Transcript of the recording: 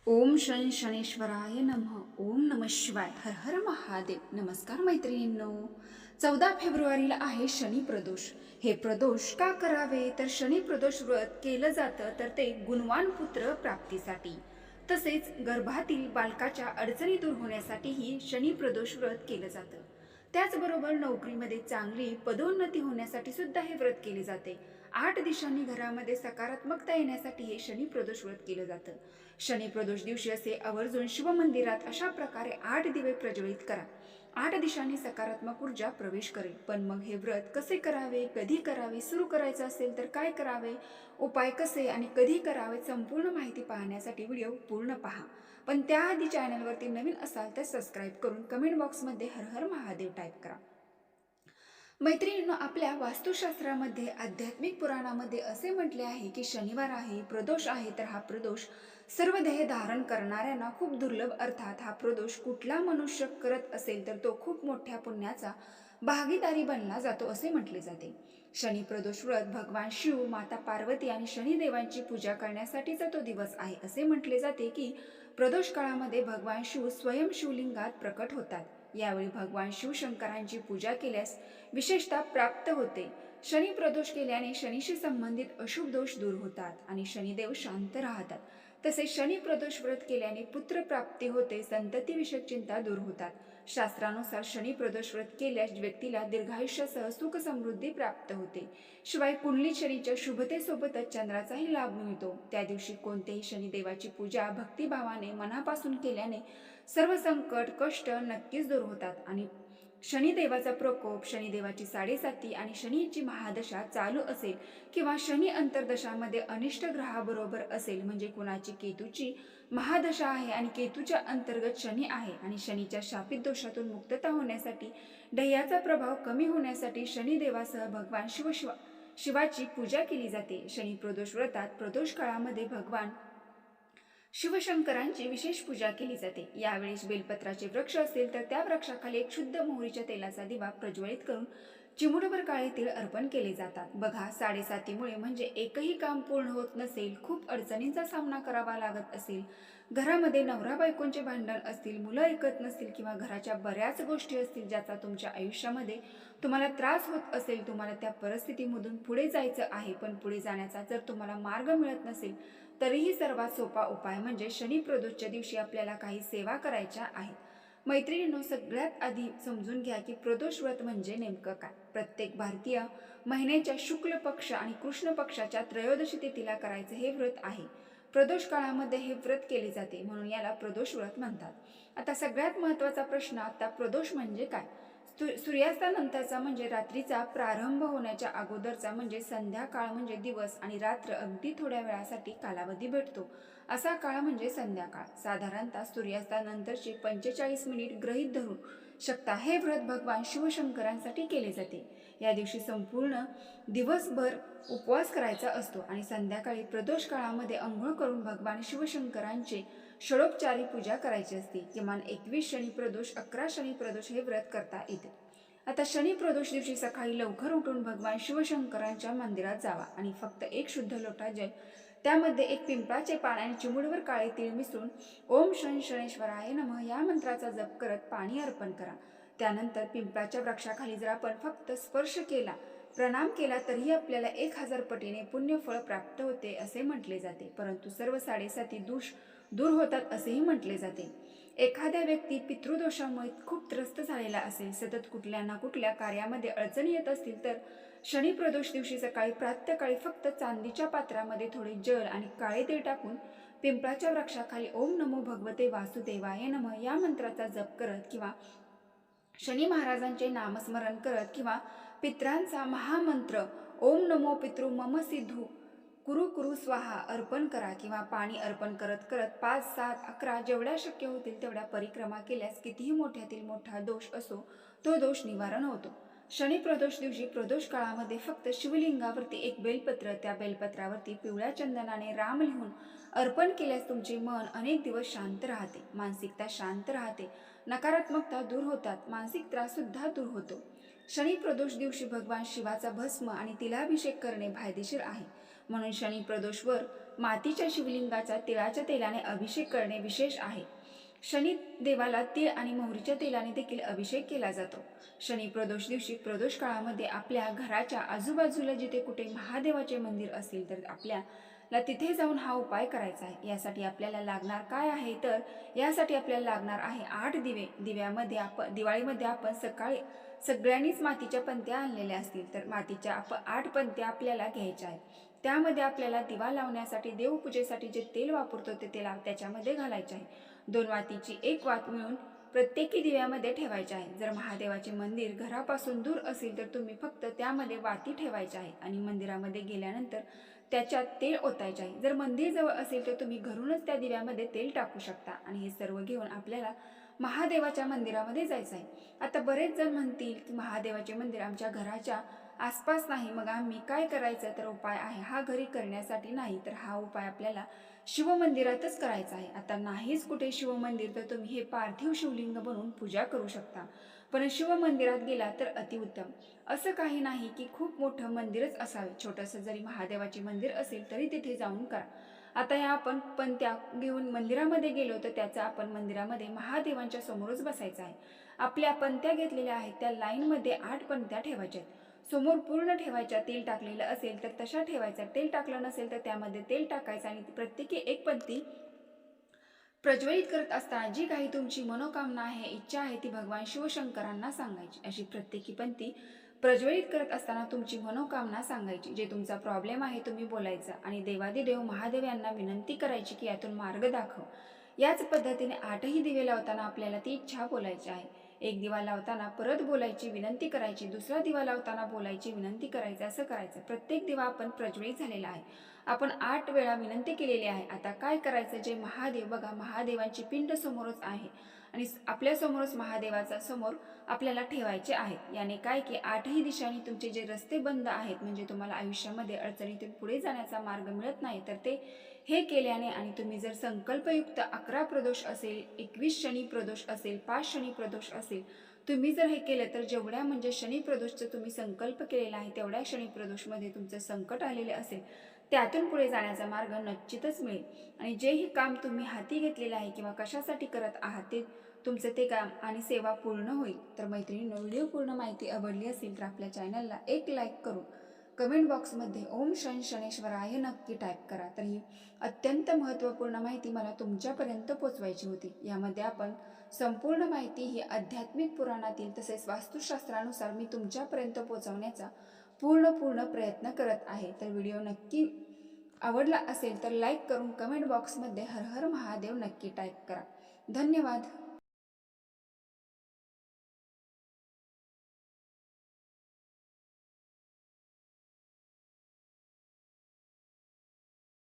ओम शन शनेश्वराय नमः. ओम नमः शिवाय. हर हर महादेव. नमस्कार मैत्रिणींनो. 14 फेब्रुवारीला आहे शनी प्रदोष. हे प्रदोष का करावे तर शनी प्रदोष व्रत केलं जातं तर ते गुणवान पुत्र प्राप्तीसाठी, तसेच गर्भातील बालकाच्या अडचणी दूर होण्यासाठीही शनी प्रदोष व्रत केलं जातं. त्याचबरोबर नोकरीमध्ये चांगली पदोन्नती होण्यासाठी सुद्धा हे व्रत केले जाते. 8 दिशांनी घरामध्ये सकारात्मकता येण्यासाठी हे शनी प्रदोष व्रत केलं जातं. शनी प्रदोष दिवशी असे आवर्जून शिवमंदिरात अशा प्रकारे 8 दिवे प्रज्वलित करा. 8 दिशांनी सकारात्मक ऊर्जा प्रवेश करेल. पण मग हे व्रत कसे करावे, कधी करावे, सुरू करायचं असेल तर काय करावे, उपाय कसे आणि कधी करावे, संपूर्ण माहिती पाहण्यासाठी व्हिडिओ पूर्ण पहा. पण त्याआधी चॅनलवरती नवीन असाल तर सबस्क्राईब करून कमेंट बॉक्समध्ये हर हर महादेव टाईप करा. मैत्रिणींनो, आपल्या वास्तुशास्त्रामध्ये आध्यात्मिक पुराणामध्ये असे म्हटले आहे की शनिवार आहे, प्रदोष आहे, तर हा प्रदोष सर्व ध्येय धारण करणाऱ्यांना खूप दुर्लभ, अर्थात हा प्रदोष कुठला मनुष्य करत असेल तर तो खूप मोठ्या पुण्याचा भागीदारी बनला जातो असे म्हटले जाते. शनी प्रदोष व्रत भगवान शिव, माता पार्वती आणि शनिदेवांची पूजा करण्यासाठीचा तो दिवस आहे. असे म्हटले जाते की प्रदोष काळामध्ये भगवान शिव स्वयं शिवलिंगात प्रकट होतात. यावेळी भगवान शिवशंकरांची पूजा केल्यास विशेषतः प्राप्त होते. शनी प्रदोष केल्याने शनीशी संबंधित अशुभ दोष दूर होतात आणि शनिदेव शांत राहतात. तसेच शनी प्रदोष व्रत केल्याने पुत्र प्राप्ती होते, संततीविषयक चिंता दूर होतात. शास्त्रानुसार शनी प्रदोष व्रत केल्यास व्यक्तीला दीर्घायुष्यासह सुख समृद्धी प्राप्त होते. शिवाय कुंडली शनीच्या शुभतेसोबतच चंद्राचाही लाभ मिळतो. त्या दिवशी कोणत्याही शनिदेवाची पूजा भक्तिभावाने मनापासून केल्याने सर्व संकट कष्ट नक्कीच दूर होतात आणि शनिदेवाचा प्रकोप, शनिदेवाची साडेसाती आणि शनीची महादशा चालू असेल किंवा शनी अंतर्दशामध्ये अनिष्ट ग्रहाबरोबर असेल, म्हणजे कुणाची केतूची महादशा आहे आणि केतूच्या अंतर्गत शनी आहे आणि शनीच्या शापित दोषातून मुक्तता होण्यासाठी, ध्येयाचा प्रभाव कमी होण्यासाठी शनिदेवासह भगवान शिवाची पूजा केली जाते. शनी प्रदोष व्रतात प्रदोष काळामध्ये भगवान शिवशंकरांची विशेष पूजा केली जाते. यावेळेस बेलपत्राचे वृक्ष असेल तर त्या वृक्षाखाली एक शुद्ध मोहरीच्या तेलाचा दिवा प्रज्वलित करून चिमुटभर काळे तीळ अर्पण केले जातात. बघा, साडेसातीमुळे म्हणजे एकही काम पूर्ण होत नसेल, खूप अडचणींचा सामना करावा लागत असेल, घरामध्ये नवरा बायकोंचे भांडण असतील, मुलं ऐकत नसतील किंवा घराच्या बऱ्याच गोष्टी असतील ज्याचा तुमच्या आयुष्यामध्ये तुम्हाला त्रास होत असेल, तुम्हाला त्या परिस्थितीमधून पुढे जायचं आहे पण पुढे जाण्याचा जर तुम्हाला मार्ग मिळत नसेल, तरीही सर्वात सोपा उपाय म्हणजे शनी प्रदोषच्या दिवशी आपल्याला काही सेवा करायच्या आहेत. मैत्रिणींनो, सगळ्यात आधी समजून घ्या की प्रदोष व्रत म्हणजे नेमकं काय. प्रत्येक भारतीय महिन्याच्या शुक्ल पक्ष आणि कृष्ण पक्षाच्या त्रयोदशी तिथीला करायचे हे व्रत आहे. प्रदोष काळामध्ये हे व्रत केले जाते, म्हणून याला प्रदोष व्रत म्हणतात. आता सगळ्यात महत्त्वाचा प्रश्न, आता प्रदोष म्हणजे काय. सूर्यास्तानंतरचा म्हणजे रात्रीचा प्रारंभ होण्याच्या अगोदरचा म्हणजे संध्याकाळ, म्हणजे दिवस आणि रात्र अगदी थोड्या वेळासाठी कालावधी भेटतो असा काळ म्हणजे संध्याकाळ. साधारणतः सूर्यास्तानंतरचे 45 मिनिट गृहीत धरून शकता हे व्रत भगवान शिवशंकरांसाठी केले जाते. या दिवशी संपूर्ण दिवसभर उपवास करायचा असतो आणि संध्याकाळी प्रदोष काळामध्ये अंघोळ करून भगवान शिवशंकरांचे षडोपचारी पूजा करायची असते. किमान 21 शनी प्रदोष, 11 शनी प्रदोष हे व्रत करता येते. आता शनी प्रदोष दिवशी सकाळी लवकर उठून भगवान शिवशंकरांच्या मंदिरात जावा आणि फक्त एक शुद्ध लोटा जल, त्यामध्ये एक पिंपळाचे पान आणि चिमुडभर काळे तीळ मिसळून ओम शन शनेश्वराय नमः या मंत्राचा जप करत पाणी अर्पण करा. त्यानंतर पिंपळाच्या वृक्षाखाली जर आपण फक्त स्पर्श केला, प्रणाम केला तरीही आपल्याला 1000 पटीने पुण्यफळ प्राप्त होते असे म्हटले जाते. परंतु सर्व साडेसाती दोष दूर होतात असेही म्हटले जाते. एखाद्या व्यक्ती पितृदोषामुळे खूप त्रस्त झालेला असेल, सतत कुठल्या ना कुठल्या कार्यामध्ये अडचणी येत असतील, तर शनी प्रदोष दिवशी सकाळी प्रातःकाळी फक्त चांदीच्या पात्रामध्ये थोडे जल आणि काळे तीळ टाकून पिंपळाच्या वृक्षाखाली ओम नमो भगवते वासुदेवाय नमः या मंत्राचा जप करत किंवा शनी महाराजांचे नामस्मरण करत किंवा पित्रांचा महामंत्र ओम नमो पितृ मम सिद्धू कुरु कुरु स्वाहा अर्पण करा किंवा पाणी अर्पण करत करत 5, 7, 11 जेवढ्या शक्य होतील तेवढ्या परिक्रमा केल्यास कितीही मोठ्यातील मोठा दोष असो तो दोष निवारण होतो. शनी प्रदोष दिवशी प्रदोष काळामध्ये फक्त शिवलिंगावरती एक बेलपत्र, त्या बेलपत्रावरती पिवळ्या चंदनाने राम लिहून अर्पण केल्यास तुमचे मन अनेक दिवस शांत राहते, मानसिकता शांत राहते, नकारात्मकता दूर होतात, मानसिक त्रास सुद्धा दूर होतो. शनी प्रदोष दिवशी भगवान शिवाचा भस्म आणि तिलाभिषेक करणे फायदेशीर आहे. म्हणून शनी प्रदोषवर मातीच्या शिवलिंगाचा तिळाच्या तेलाने अभिषेक करणे विशेष आहे. शनी देवाला तीळ आणि मोहरीच्या तेलाने देखील अभिषेक केला जातो. शनी प्रदोष दिवशी प्रदोष काळामध्ये आपल्या घराच्या आजूबाजूला जिथे कुठे महादेवाचे मंदिर असेल तर आपल्याला तिथे जाऊन हा उपाय करायचा आहे. यासाठी आपल्याला लागणार काय आहे तर यासाठी आपल्याला लागणार आहे 8 दिवे. दिवाळीमध्ये आपण सगळ्यांनीच मातीच्या पंत्या आणलेल्या असतील तर मातीच्या 8 पंत्या आपल्याला घ्यायच्या आहेत. त्यामध्ये आपल्याला दिवा लावण्यासाठी देवपूजेसाठी जे तेल वापरतो ते तेल त्याच्यामध्ये घालायचे आहे. 2 वातीची 1 वात मिळून प्रत्येकी दिव्यामध्ये ठेवायचे आहे. जर महादेवाचे मंदिर घरापासून दूर असेल तर तुम्ही फक्त त्यामध्ये वाती ठेवायच्या आहे आणि मंदिरामध्ये गेल्यानंतर त्याच्यात तेल ओतायचे आहे. जर मंदिर जवळ असेल तर तुम्ही घरूनच त्या दिव्यामध्ये तेल टाकू शकता आणि हे सर्व घेऊन आपल्याला महादेवाच्या मंदिरामध्ये जायचं आहे. आता बरेच जण म्हणतील की महादेवाचे मंदिर आमच्या घराच्या आसपास नाही, मग आम्ही काय करायचं? तर उपाय आहे हा घरी करण्यासाठी नाही, तर हा उपाय आपल्याला शिवमंदिरातच करायचा आहे. आता नाहीच कुठे शिवमंदिर तर तुम्ही हे पार्थिव शिवलिंग बनवून पूजा करू शकता. पण शिवमंदिरात गेला तर अतिउत्तम. असं काही नाही की खूप मोठं मंदिरच असावे, छोटंसं जरी महादेवाचे मंदिर असेल तरी तिथे जाऊन करा. आता या आपण पंत्या घेऊन मंदिरामध्ये गेलो तर त्याचा आपण मंदिरामध्ये महादेवांच्या समोरच बसायचं आहे. आपल्या पंत्या घेतलेल्या आहेत त्या लाईनमध्ये 8 पंत्या ठेवायच्या आहेत. समोर पूर्ण ठेवायच्या. तेल टाकलेलं असेल तर तशा ठेवायचा, तेल टाकलं नसेल तर त्यामध्ये तेल टाकायचं आणि प्रत्येकी 1 पंती प्रज्वलित करत असताना जी काही तुमची मनोकामना आहे, इच्छा आहे ती भगवान शिवशंकरांना सांगायची. अशी प्रत्येकी पंती प्रज्वलित करत असताना तुमची मनोकामना सांगायची. जे तुमचा प्रॉब्लेम आहे तुम्ही बोलायचं आणि देवादिदेव महादेव यांना विनंती करायची की यातून मार्ग दाखव. याच पद्धतीने 8ही दिवे लावताना आपल्याला ती इच्छा बोलायची आहे. एक दिवा लावताना परत बोलायची, विनंती करायची, दुसरा दिवा लावताना बोलायची, विनंती करायची, असं करायचं. प्रत्येक दिवा आपण प्रज्वलित झालेला आहे. आपण 8 वेळा विनंती केलेली आहे. आता काय करायचं? जे महादेव बघा, महादेवांची पिंड समोरच आहे आणि आपल्या समोरच महादेवाचा समोर आपल्याला ठेवायचे आहेत. याने काय की 8ही दिशांनी तुमचे जे रस्ते बंद आहेत, म्हणजे तुम्हाला आयुष्यामध्ये अडचणीतून पुढे जाण्याचा मार्ग मिळत नाही, तर ते हे केल्याने आणि तुम्ही जर संकल्पयुक्त 11 प्रदोष असेल, 21 शनी प्रदोष असेल, 5 शनी प्रदोष असेल, तुम्ही जर हे केलं तर जेवढ्या म्हणजे शनी प्रदोषचं तुम्ही संकल्प केलेला आहे तेवढ्या शनी प्रदोषमध्ये तुमचं संकट आलेले असेल त्यातून पुढे जाण्याचा मार्ग निश्चितच मिळेल. आणि जेही काम तुम्ही हाती घेतलेलं आहे किंवा कशासाठी करत आहात ते तुमचं ते काम आणि सेवा पूर्ण होईल. तर मैत्रिणींनो, व्हिडिओ पूर्ण माहिती आवडली असेल तर आपल्या चॅनलला एक लाईक करून कमेंट बॉक्समध्ये ओम शं शनेश्वराय नक्की टाईप करा. तर ही अत्यंत महत्त्वपूर्ण माहिती मला तुमच्यापर्यंत पोचवायची होती. यामध्ये आपण संपूर्ण माहिती ही आध्यात्मिक पुराणातील तसेच वास्तुशास्त्रानुसार मी तुमच्यापर्यंत पोचवण्याचा पूर्ण प्रयत्न करत आहे. तर व्हिडिओ नक्की आवडला असेल तर लाईक करून कमेंट बॉक्समध्ये हर हर महादेव नक्की टाईप करा. धन्यवाद.